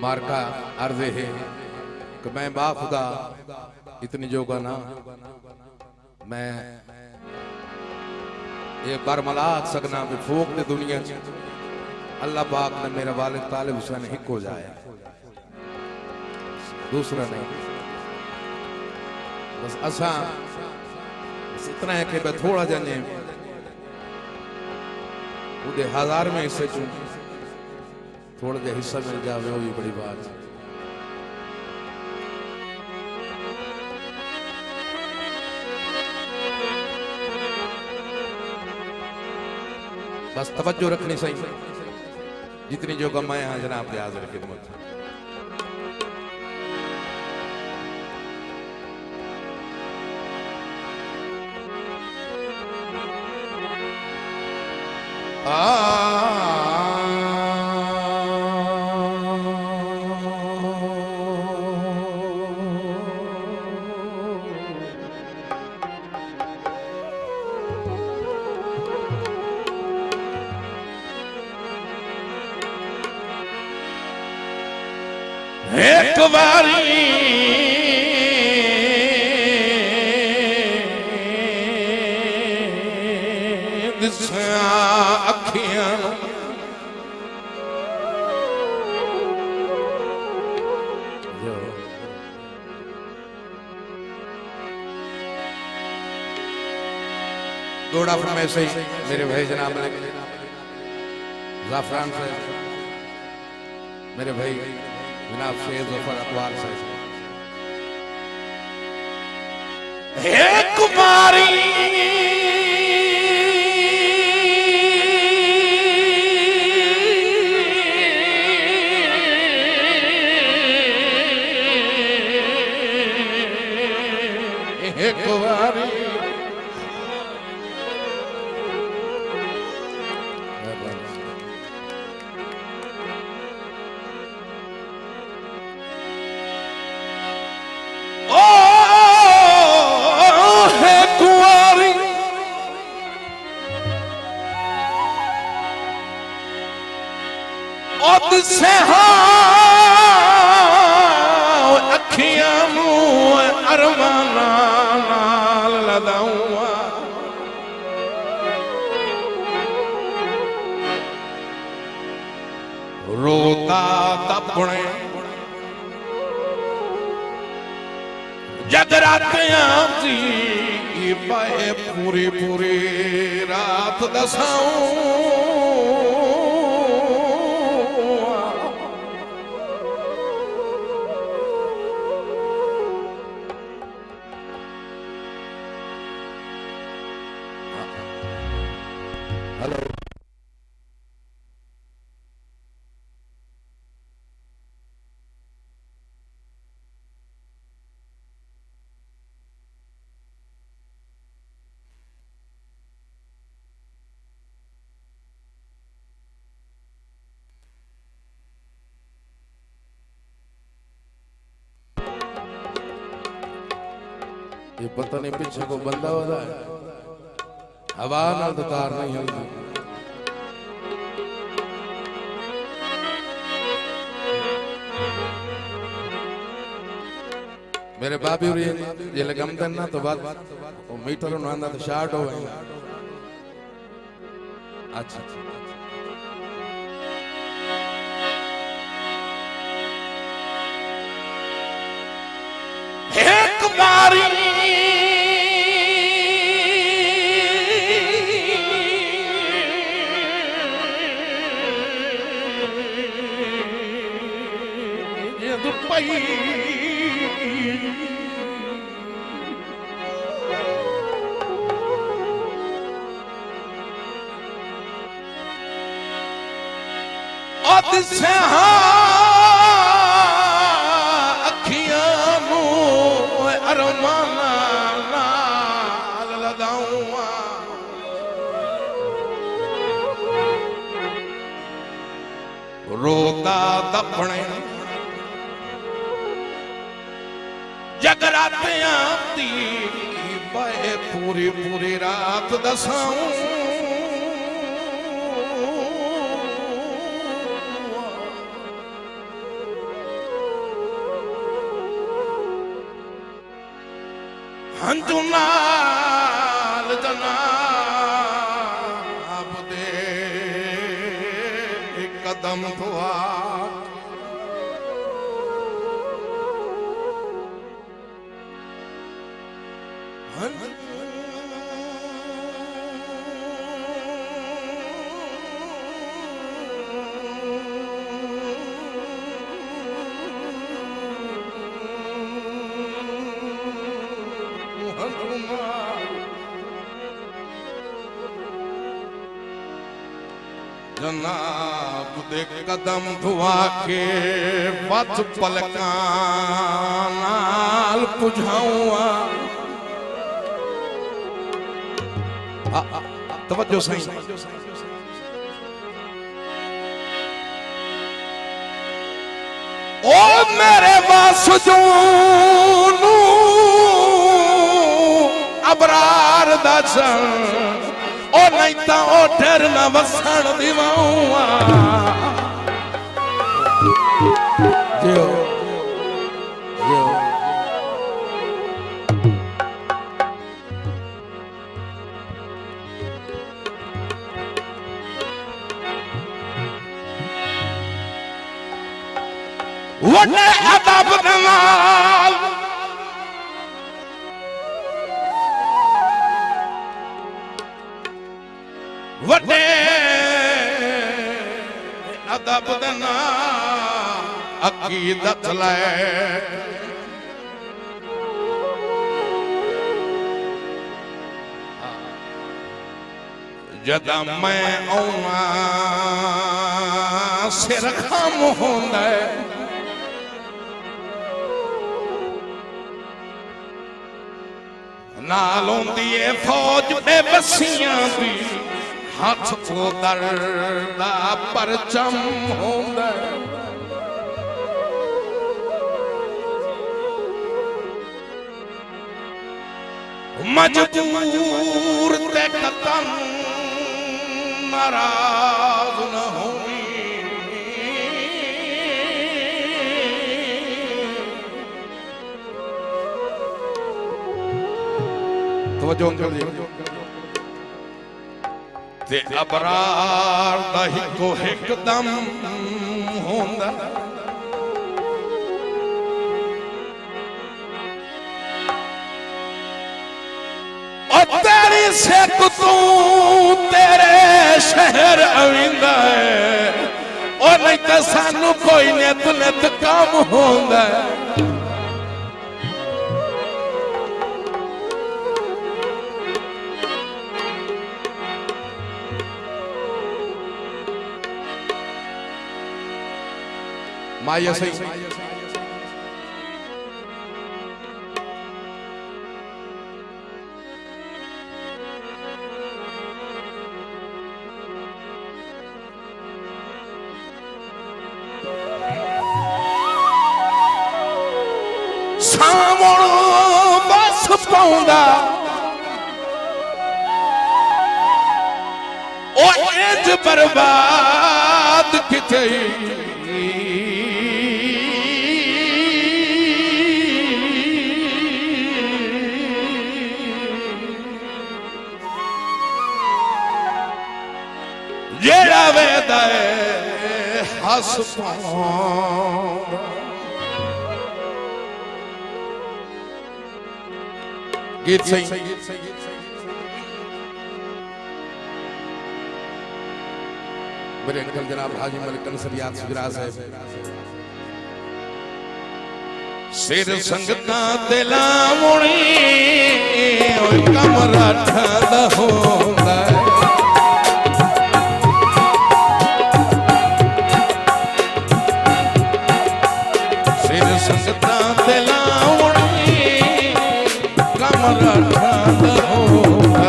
मार्का अर्ज़े है कि मैं बाखुदा इतनी जोगा ना मैं एक बार मलाक सगना भी फोक दे दुनिया च अल्लाह पाक ने मेरा वालिद तालिब हुसैन हिक हो जाए, दूसरा नहीं। बस असा बस इतना है कि मैं थोड़ा जाने उदे 1000 में हिस्से चूं थोड़ा जा हिस्सा मिल जाए वो भी बड़ी बात है। बस तवज्जो रखनी सही जितनी जो गम है जनाब के हाजिर खिदमत। एक बारी दिसिया अखियां गोड़ा फरमाए से मेरे भाई जनाब ज़ाफ़रान से मेरे भाई जनाब शेर ज़फ़र अकवाल साहब एक बारी एक बारी से अखियां अरमाना नाल लदाऊं रोता तपने जगरातियां थी पाए पूरी पूरी रात दसाऊं ये पता नहीं पीछे को बंदा वाला है हवा ना तो तार नहीं हिलती। मेरे बाबी ये लगम देना तो बात वो मीटर उन्होंने तो शार्ट हो गई। अच्छा एक बारी अखियां अरमाना नाल लदाऊं रोता दपने जगरातियां दी बाए पूरी पूरी रात दसाऊं हंजू नाल जनाब दे एक कदम थुआ जनाब दे कदम धुआ के बच पलकां नाल पुझाऊं तवज्जो सही ओ मेरे वासजूनू अबरार दा सन ओ नहीं ता ओ ठहर ना वसन दिवाऊं जियो जियो वड्डे अदब दे नाल वड्डे अदब दे नाल अकीदत लै जदा मैं आउना सिर खम होंदा नाल होंदी है फौज बेबसियां दी हाथ को दर्दा परचम होंदा मजबूर ते कदम नाराज न होनी तवज्जो कर दियो ते अबरार दा हिको हिकदम होंदा ओ तेरी सिक तू तेरे शहर आविंदा है ओ नहीं तो सानू कोई नित नित काम होंदा माया सही सावण बस पाउंदा ओ इंज बर्बाद किथे जेड़ा वेदा हस पाउंदा गीत सही मेरे अंकल जनाब हाजी मलिक कंसरियात सुजरा साहब सिर संगता दिला मुणी ओए कमरा ठंडा होंदा सिर संगता दिला मुणी कमरा ठंडा होंदा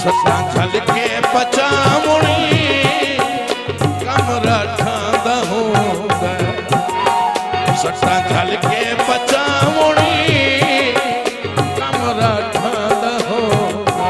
सत्ता चल के बचा मुणी कमरा ठंडा होंदा सत्ता चल के बचा मुणी कमरा ठंडा होंदा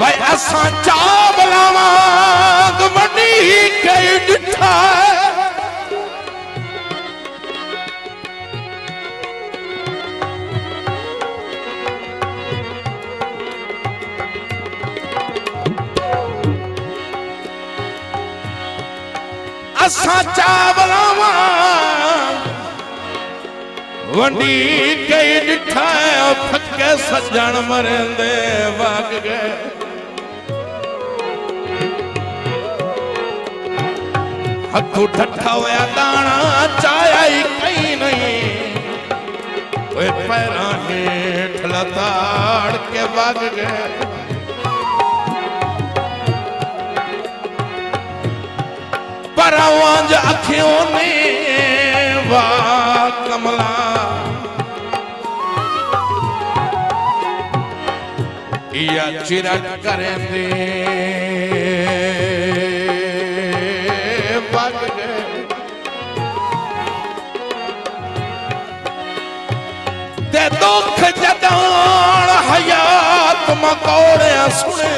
भाई असा चावला वांग वडी कई डिठा असा चावला वांग वडी कई डिठा फके सजण मरेंदे वग गए हथू ठठा होया दाना चाया ही कहीं नहीं पैरा हेठ लताड़ के वग गए पर वांझ अखियों ने वाह कमला या चिरक करेंदे वग गए ते दुख जदान हयात मकौड़े सुने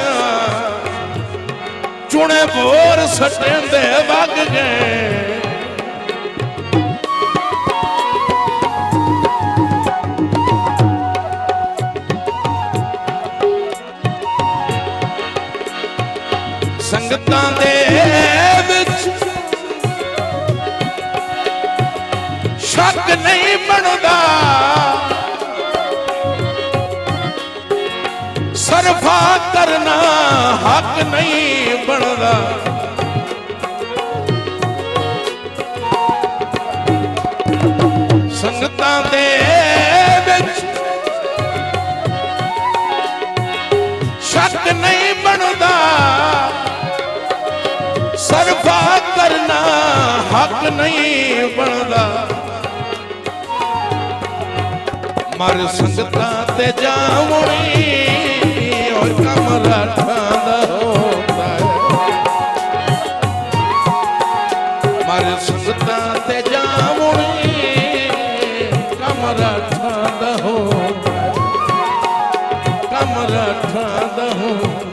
चुने बोर सटेंदे वग गए संगतां दे विच शक नहीं बनदा सरफा करना हक नहीं बनदा संगतां दे विच शक नहीं बनदा सरफा करना हक नहीं बनदा मर संगतां ते जावणी और कमरा ठांदा होता है मर संगतां ते जावणी कमरा ठांदा होता है कमरा ठांदा होता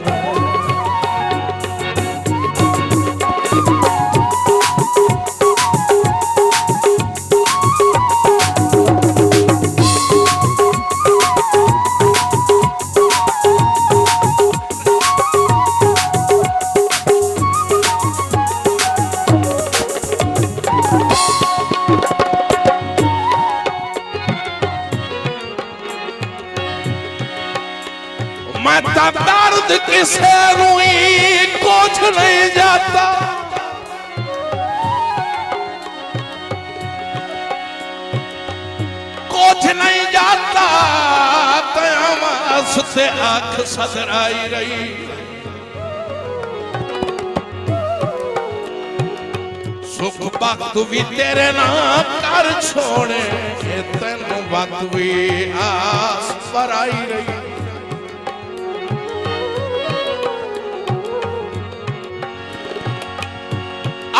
माता दर्द किसे रुई कुछ नहीं जाता कुछ नहीं जाता कयामत से आंख सदराई रही सुख वक्त भी तेरे ना कर छोड़े तेन वक्त भी आस पर आई रही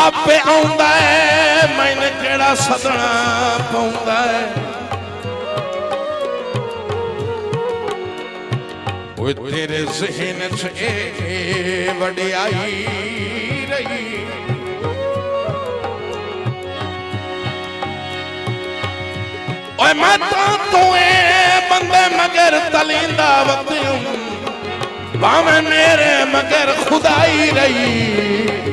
आपे आउंदा है मैंने केड़ा सदना पाउंदा है वो तेरे ज़हन से वडियाई रही ओए मैं तो बंदे मगर तलींदा वक्त भावे मेरे मगर खुदाई रही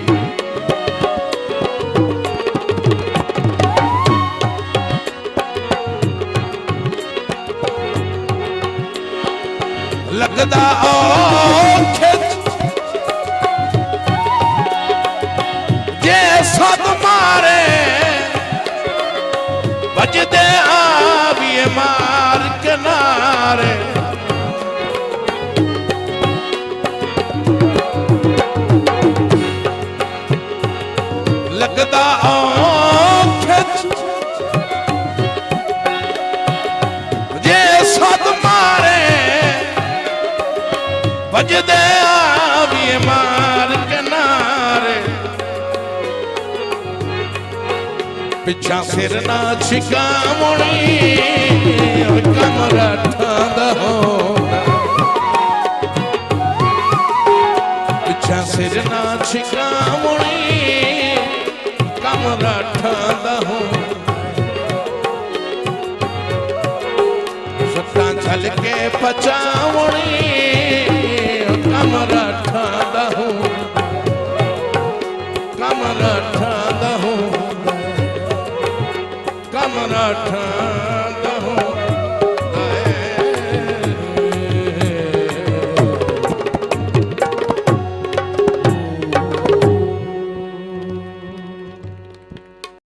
लगदा जे सद मारे बजदे आविए मार किनारे लगदा जे सद मारे बजदे आविए मार किनारे पिछा सिर ना छिकावणी कमरा ठांदा होंदा सिरना छिकावणी कमरा ठांदहूं सुता झलके पचावणी कमरा ठांदहूं कमरा ठांदहूं कमरा ठांदहूं